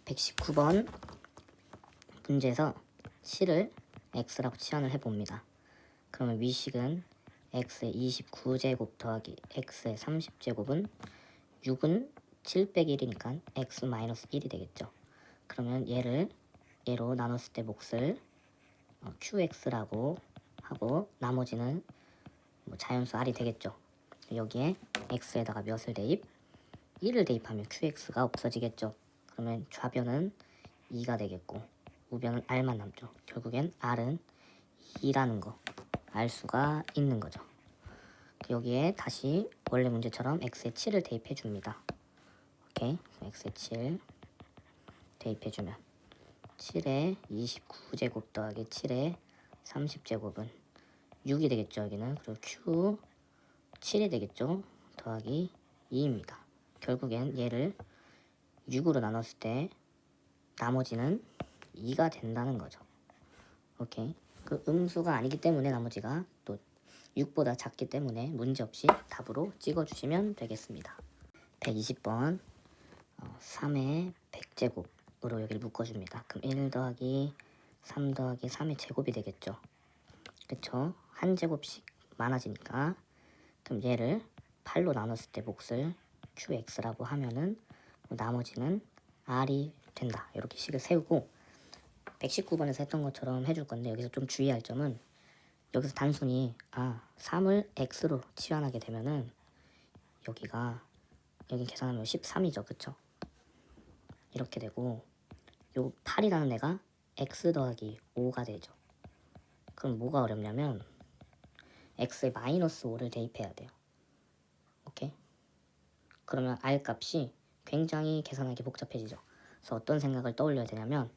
119번 문제에서 실을 x라고 치환을 해봅니다. 그러면 위식은 x의 29제곱 더하기 x의 30제곱은 6은 7 빼기 1이니까 x 마이너스 1이 되겠죠. 그러면 얘로 나눴을 때 몫을 qx라고 하고 나머지는 자연수 r이 되겠죠. 여기에 x에다가 몇을 대입? 1을 대입하면 qx가 없어지겠죠. 그러면 좌변은 2가 되겠고 우변은 r만 남죠. 결국엔 r은 2라는 거 알 수가 있는 거죠. 여기에 다시 원래 문제처럼 x에 7을 대입해 줍니다. 오케이, x에 7 대입해 주면 7에 29제곱 더하기 7에 30제곱은 6이 되겠죠. 여기는 그리고 q 7이 되겠죠. 더하기 2입니다. 결국엔 얘를 6으로 나눴을 때 나머지는 2가 된다는 거죠. 오케이. 그 음수가 아니기 때문에 나머지가 또 6보다 작기 때문에 문제없이 답으로 찍어주시면 되겠습니다. 120번 3의 100제곱으로 여기를 묶어줍니다. 그럼 1 더하기 3 더하기 3의 제곱이 되겠죠. 그쵸? 한 제곱씩 많아지니까 그럼 얘를 8로 나눴을 때 몫을 qx라고 하면은 나머지는 r이 된다. 이렇게 식을 세우고 119번에서 했던 것처럼 해줄 건데 여기서 좀 주의할 점은 여기서 단순히 3을 x로 치환하게 되면은 여기 계산하면 13이죠. 그쵸? 이렇게 되고 요 8이라는 애가 x 더하기 5가 되죠. 그럼 뭐가 어렵냐면 x에 마이너스 5를 대입해야 돼요. 오케이? 그러면 r 값이 굉장히 계산하기 복잡해지죠. 그래서 어떤 생각을 떠올려야 되냐면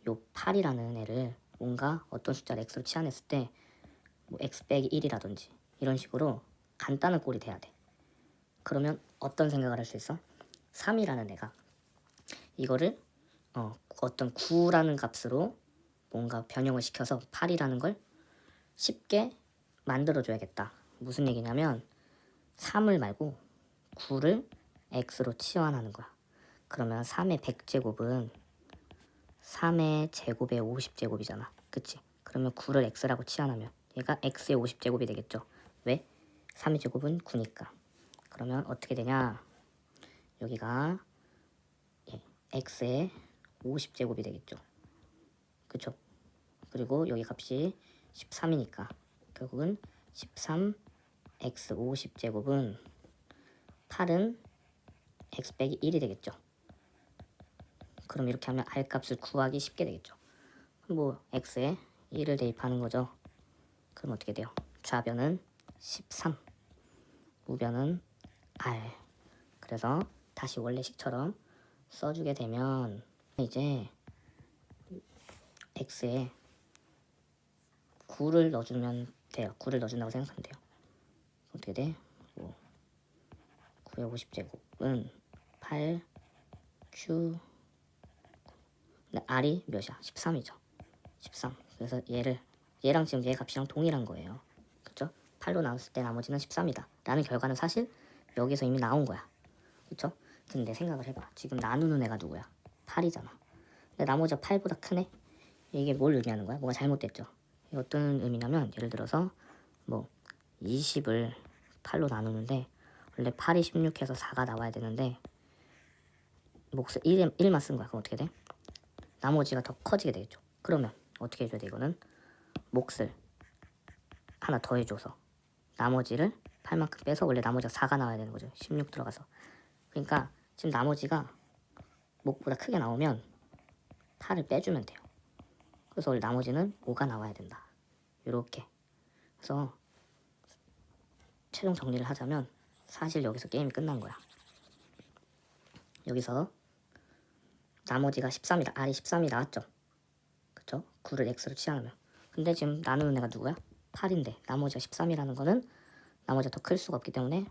요 8이라는 애를 뭔가 어떤 숫자를 x로 치환했을 때 x 빼기 1이라든지 이런 식으로 간단한 꼴이 돼야 돼. 그러면 어떤 생각을 할 수 있어? 3이라는 애가 이거를 어떤 9라는 값으로 뭔가 변형을 시켜서 8이라는 걸 쉽게 만들어줘야겠다. 무슨 얘기냐면 3을 말고 9를 x로 치환하는 거야. 그러면 3의 100제곱은 3의 제곱의 50제곱이잖아. 그치? 그러면 9를 x라고 치환하면 얘가 x의 50제곱이 되겠죠. 왜? 3의 제곱은 9니까. 그러면 어떻게 되냐? 여기가 x의 50제곱이 되겠죠. 그쵸? 그리고 여기 값이 13이니까 결국은 13 x 50제곱은 8은 x 빼기 1이 되겠죠. 그럼 이렇게 하면 r 값을 구하기 쉽게 되겠죠. x에 1을 대입하는 거죠. 그럼 어떻게 돼요? 좌변은 13, 우변은 r. 그래서 다시 원래 식처럼 써주게 되면 이제 x에 9를 넣어주면 돼요. 9를 넣어준다고 생각하면 돼요. 어떻게 돼? 9의 50제곱은 8 q 근데 r이 몇이야? 13이죠. 13. 그래서 얘랑 지금 얘 값이랑 동일한 거예요. 그쵸? 8로 나눴을 때 나머지는 13이다. 라는 결과는 사실 여기서 이미 나온 거야. 그쵸? 근데 생각을 해봐. 지금 나누는 애가 누구야? 8이잖아. 근데 나머지가 8보다 크네? 이게 뭘 의미하는 거야? 뭐가 잘못됐죠? 이게 어떤 의미냐면 예를 들어서 20을 8로 나누는데 원래 8이 16해서 4가 나와야 되는데 몫을 1만 쓴 거야. 그럼 어떻게 돼? 나머지가 더 커지게 되겠죠. 그러면 어떻게 해줘야 돼? 이거는 몫을 하나 더 해줘서 나머지를 8만큼 빼서 원래 나머지가 4가 나와야 되는 거죠. 16 들어가서. 그러니까 지금 나머지가 몫보다 크게 나오면 8을 빼주면 돼요. 그래서 원래 나머지는 5가 나와야 된다. 요렇게. 그래서 최종 정리를 하자면 사실 여기서 게임이 끝난 거야. 여기서 나머지가 13이다. r이 13이 나왔죠. 그쵸? 9를 x로 치환하면. 근데 지금 나누는 애가 누구야? 8인데 나머지가 13이라는 거는 나머지가 더 클 수가 없기 때문에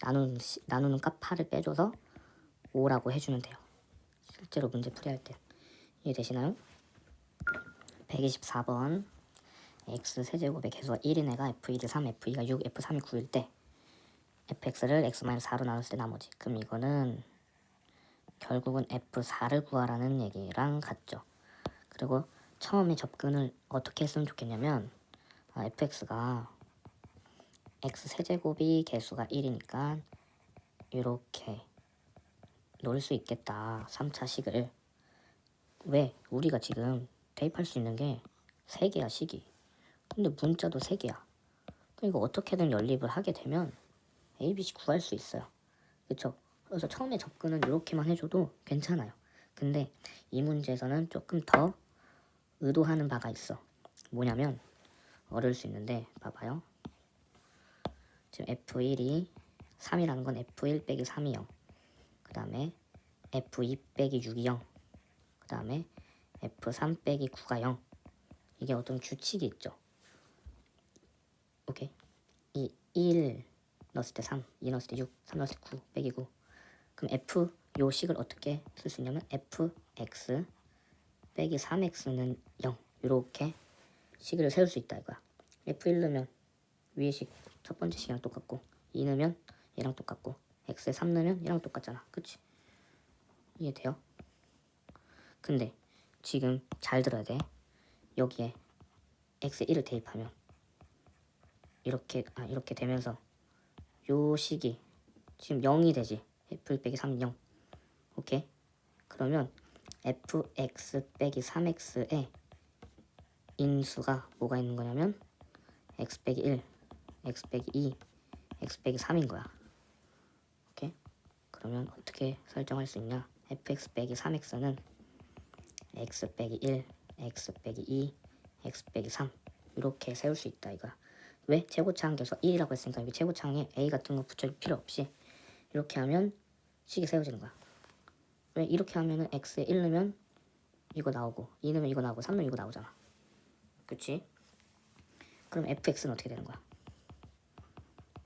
나누는 값 8을 빼줘서 5라고 해주면 돼요. 실제로 문제 풀이할 때 이해되시나요? 124번 x 세제곱의 개수가 1인 애가 f1이 3, f2가 6, f3이 9일 때 fx를 x-4로 나눴을 때 나머지. 그럼 이거는 결국은 F4를 구하라는 얘기랑 같죠. 그리고 처음에 접근을 어떻게 했으면 좋겠냐면 fx가 x 세제곱이 개수가 1이니까 이렇게 놓을 수 있겠다. 3차 식을. 왜? 우리가 지금 대입할 수 있는 게 3개야 식이. 근데 문자도 3개야. 그러니까 어떻게든 연립을 하게 되면 ABC 구할 수 있어요. 그쵸? 그래서 처음에 접근은 이렇게만 해줘도 괜찮아요. 근데 이 문제에서는 조금 더 의도하는 바가 있어. 뭐냐면 어려울 수 있는데 봐봐요. 지금 F1이 3이라는 건 F1 빼기 3이 0. 그 다음에 F2 빼기 6이 0. 그 다음에 F3 빼기 9가 0. 이게 어떤 규칙이 있죠. 오케이. 이 1 넣었을 때 3, 2 넣었을 때 6, 3 넣었을 때 9 빼기 9. 그럼 F 요 식을 어떻게 쓸 수 있냐면 Fx 빼기 3x는 0. 이렇게 식을 세울 수 있다 이거야. F1 넣으면 위에 식 첫 번째 식이랑 똑같고 2 넣으면 얘랑 똑같고 x에 3 넣으면 얘랑 똑같잖아. 그치? 이해돼요? 근데 지금 잘 들어야 돼. 여기에 x에 1을 대입하면 이렇게 되면서 요 식이 지금 0이 되지. f 빼기 3 0. 오케이? 그러면 fx 빼기 3x에 인수가 뭐가 있는 거냐면 x 빼기 1, x 빼기 2, x 빼기 3인 거야. 오케이? 그러면 어떻게 설정할 수 있냐? fx 빼기 3x는 x 빼기 1, x 빼기 2, x 빼기 3 이렇게 세울 수 있다 이거야. 왜? 최고차항에서 1이라고 했으니까 여기 최고차항에 a 같은 거 붙여줄 필요 없이 이렇게 하면 식이 세워지는 거야. 왜? 이렇게 하면은 x에 1 넣으면 이거 나오고 2 넣으면 이거 나오고 3 넣으면 이거 나오잖아. 그치? 그럼 fx는 어떻게 되는 거야?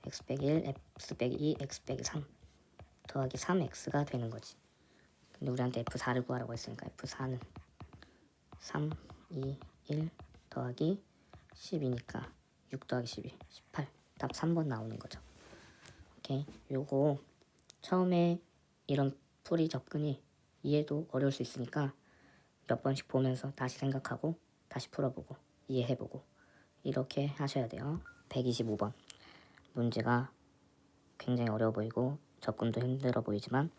x 빼기 1, x 빼기 2, x 빼기 3 더하기 3x가 되는 거지. 근데 우리한테 f4를 구하라고 했으니까 f4는 3, 2, 1 더하기 10이니까 6 더하기 12, 18. 답 3번 나오는 거죠. 오케이. 요거 처음에 이런 풀이 접근이 이해도 어려울 수 있으니까 몇 번씩 보면서 다시 생각하고 다시 풀어보고 이해해보고 이렇게 하셔야 돼요. 125번 문제가 굉장히 어려워 보이고 접근도 힘들어 보이지만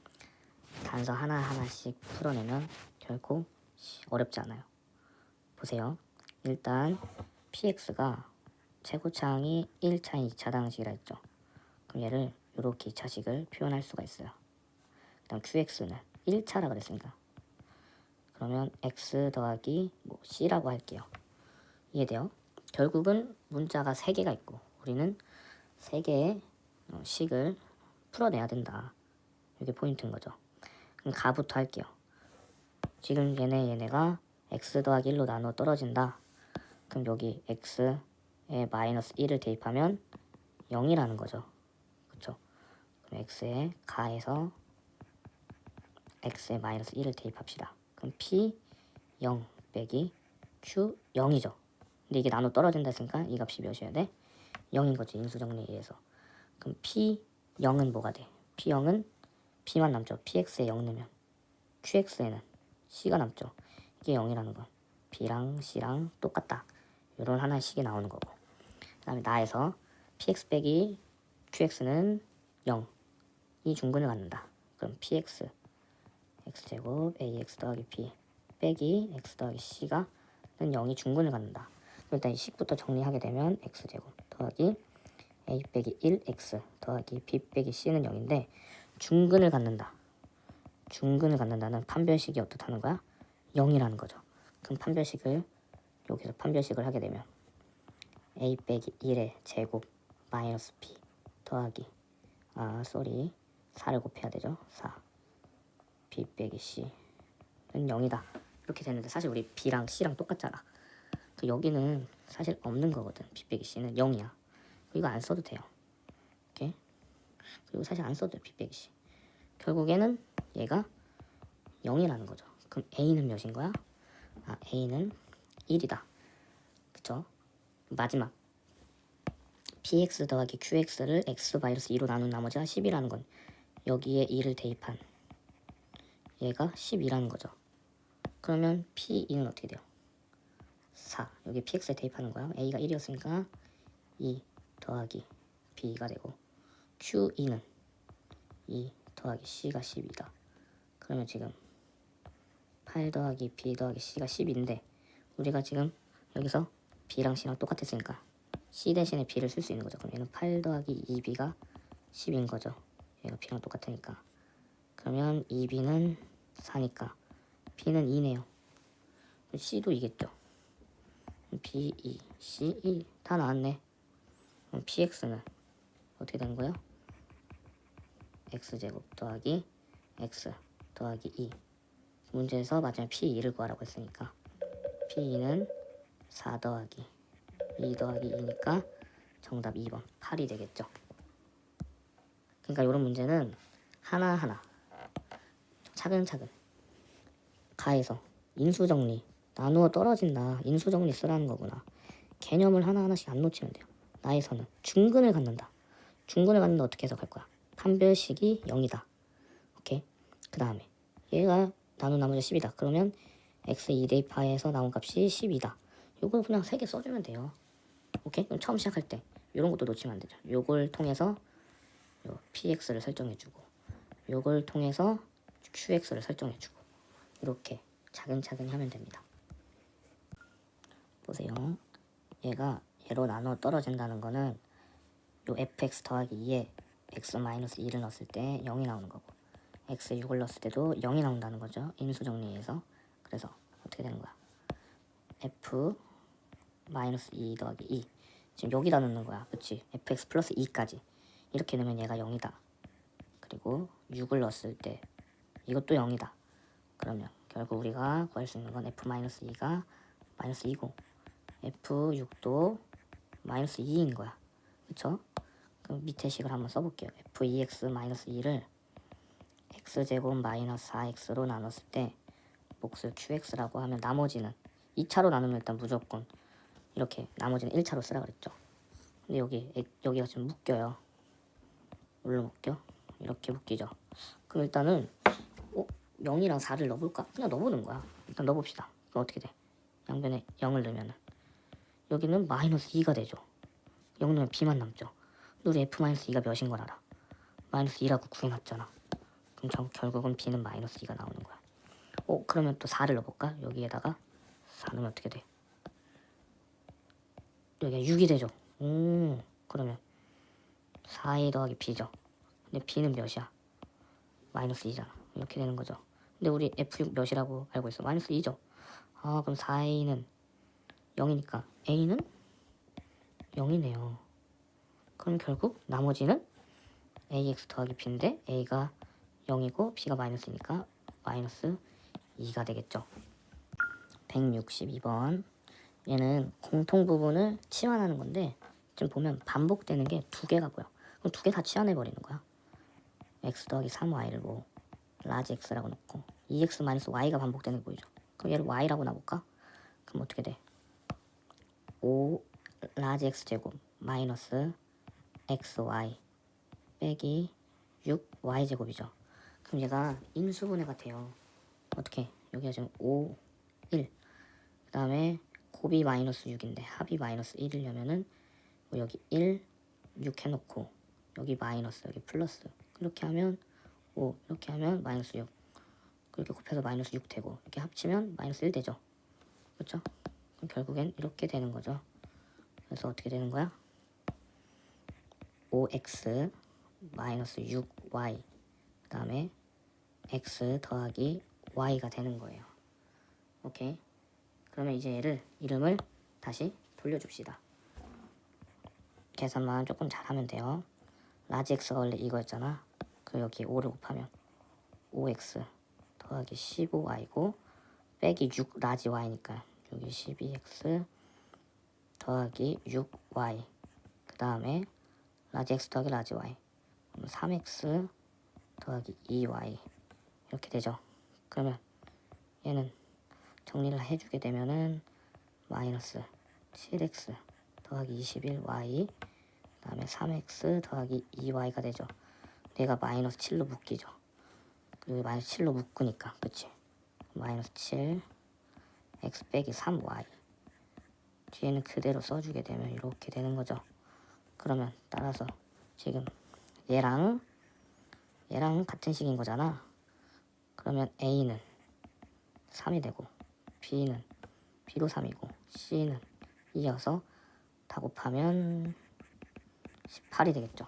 단서 하나하나씩 풀어내면 결코 어렵지 않아요. 보세요. 일단 px가 최고차항이 1차인 2차 방식이라 했죠. 그럼 얘를 이렇게 2차식을 표현할 수가 있어요. 그 다음 qx는 1차라 그랬으니까 그러면 x 더하기 c라고 할게요. 이해돼요? 결국은 문자가 3개가 있고 우리는 3개의 식을 풀어내야 된다. 이게 포인트인 거죠. 그럼 가부터 할게요. 지금 얘네가 x 더하기 1로 나눠 떨어진다. 그럼 여기 x에 마이너스 1을 대입하면 0이라는 거죠. 그쵸? 그럼 x에 가에서 x에 마이너스 1을 대입합시다. 그럼 p 0 빼기 q 0이죠. 근데 이게 나눠 떨어진다 했으니까 이 값이 몇이어야 돼? 0인 거지. 인수정리에 의해서. 그럼 p 0은 뭐가 돼? p 0은 p만 남죠. px에 0 넣으면 qx에는 c가 남죠. 이게 0이라는 건 b랑 c랑 똑같다. 이런 하나의 식이 나오는 거고. 그 다음에 나에서 px 빼기 qx는 0. 이 중근을 갖는다. 그럼 px x제곱 ax 더하기 b 빼기 x 더하기 c가 0이 중근을 갖는다. 일단 이 식부터 정리하게 되면 x제곱 더하기 a 빼기 1x 더하기 b 빼기 c는 0인데 중근을 갖는다. 중근을 갖는다는 판별식이 어떻다는 거야? 0이라는 거죠. 그럼 판별식을 여기서 판별식을 하게 되면 a 빼기 1의 제곱 마이너스 b 더하기 4를 곱해야 되죠. 4 b 빼기 c는 0이다. 이렇게 되는데 사실 우리 b랑 c랑 똑같잖아. 그 여기는 사실 없는 거거든. b 빼기 c는 0이야. 이거 안 써도 돼요. 오케이? 그리고 사실 안 써도 돼. b 빼기 c. 결국에는 얘가 0이라는 거죠. 그럼 a는 몇인 거야? a는 1이다. 그쵸? 마지막 px 더하기 qx를 x 마이너스 2로 나눈 나머지가 10이라는 건 여기에 2를 대입한 얘가 12라는 거죠. 그러면 P2는 어떻게 돼요? 4. 여기 PX에 대입하는 거야. A가 1이었으니까 2 더하기 B가 되고, Q2는 2 더하기 C가 10이다. 그러면 지금 8 더하기 B 더하기 C가 10인데 우리가 지금 여기서 B랑 C랑 똑같았으니까 C 대신에 B를 쓸 수 있는 거죠. 그럼 얘는 8 더하기 2B가 10인 거죠. 얘가 B랑 똑같으니까. 그러면 2B는 4니까 B는 2네요. C도 2겠죠. B, 2, C, 2 다 나왔네. 그럼 PX는 어떻게 되는 거예요? X제곱 더하기 X 더하기 2. 문제에서 마지막 P2를 구하라고 했으니까 P2는 4 더하기 2 더하기 2니까 정답 2번 8이 되겠죠. 그러니까 이런 문제는 하나하나 차근차근 가해서 인수정리, 나누어 떨어진다, 인수정리 쓰라는 거구나. 개념을 하나하나씩 안 놓치면 돼요. 나에서는 중근을 갖는다. 중근을 갖는다 어떻게 해석할 거야? 판별식이 0이다. 오케이? 그 다음에 얘가 나눈 나머지 10이다. 그러면 x 2대입하에서 나온 값이 10이다. 요걸 그냥 3개 써주면 돼요. 오케이? 그럼 처음 시작할 때 요런 것도 놓치면 안 되죠. 요걸 통해서 요 px를 설정해주고, 요걸 통해서 qx를 설정해주고, 이렇게 차근차근히 하면 됩니다. 보세요. 얘가 얘로 나눠 떨어진다는 거는 요 fx 더하기 2에 x-2를 넣었을 때 0이 나오는 거고, x에 6을 넣었을 때도 0이 나온다는 거죠. 인수정리에서. 그래서 어떻게 되는 거야? f-2 더하기 2. 지금 여기다 넣는 거야. 그치? fx 플러스 2까지. 이렇게 넣으면 얘가 0이다. 그리고 6을 넣었을 때 이것도 0이다. 그러면 결국 우리가 구할 수 있는 건 f-2가 마이너스 2고, f6도 마이너스 2인 거야. 그쵸? 그럼 밑에 식을 한번 써볼게요. f2x-2를 x제곱 마이너스 4x로 나눴을 때 몫을 qx라고 하면 나머지는 2차로 나누면 일단 무조건 이렇게 나머지는 1차로 쓰라 그랬죠. 근데 여기가 지금 묶여요. 뭘로 묶여? 이렇게 묶이죠. 그럼 일단은 0이랑 4를 넣어볼까? 그냥 넣어보는 거야. 일단 넣어봅시다. 그럼 어떻게 돼? 양변에 0을 넣으면 여기는 마이너스 2가 되죠. 0 넣으면 b만 남죠. 우리 f-2가 몇인 걸 알아? 마이너스 2라고 구해놨잖아. 그럼 결국은 b는 마이너스 2가 나오는 거야. 그러면 또 4를 넣어볼까? 여기에다가 4 넣으면 어떻게 돼? 여기가 6이 되죠. 그러면 4a 더하기 b죠. 근데 b는 몇이야? 마이너스 2잖아. 이렇게 되는 거죠. 근데 우리 f6 몇이라고 알고 있어? 마이너스 2죠. 그럼 4a는 0이니까 a는 0이네요. 그럼 결국 나머지는 ax 더하기 b인데 a가 0이고 b가 마이너스니까 마이너스 2가 되겠죠. 162번. 얘는 공통 부분을 치환하는 건데 지금 보면 반복되는 게 2개가 보여. 그럼 2개 다 치환해 버리는 거야. x 더하기 3y를 뭐 라지 x라고 놓고 2x 마이너스 y가 반복되는 게 보이죠. 그럼 얘를 y라고 놔볼까? 그럼 어떻게 돼? 5 라지 x제곱 마이너스 xy 빼기 6y제곱이죠. 그럼 얘가 인수분해 같아요. 어떻게? 여기가 지금 5, 1. 그 다음에 곱이 마이너스 6인데 합이 마이너스 1이려면은 뭐 여기 1, 6 해놓고 여기 마이너스, 여기 플러스. 이렇게 하면 5, 이렇게 하면 마이너스 6. 그렇게 곱해서 마이너스 6 되고 이렇게 합치면 마이너스 1 되죠. 그렇죠? 그럼 결국엔 이렇게 되는 거죠. 그래서 어떻게 되는 거야? 5x 마이너스 6y 그 다음에 x 더하기 y가 되는 거예요. 오케이? 그러면 이제 얘를 이름을 다시 돌려줍시다. 계산만 조금 잘하면 돼요. 라지 x가 원래 이거였잖아. 그리고 여기 5를 곱하면 5x 더하기 15y고 빼기 6 라지 y니까 여기 12x 더하기 6y 그 다음에 라지 x 더하기 라지 y 3x 더하기 2y 이렇게 되죠. 그러면 얘는 정리를 해주게 되면은 마이너스 7x 더하기 21y 그 다음에 3x 더하기 2y가 되죠. 얘가 마이너스 7로 묶이죠. 그 마이너스 7로 묶으니까 그치? 마이너스 7 x 빼기 3y 뒤에는 그대로 써주게 되면 이렇게 되는 거죠. 그러면 따라서 지금 얘랑 같은 식인 거잖아. 그러면 A는 3이 되고 B는 B도 3이고 C는 2여서 다 곱하면 18이 되겠죠.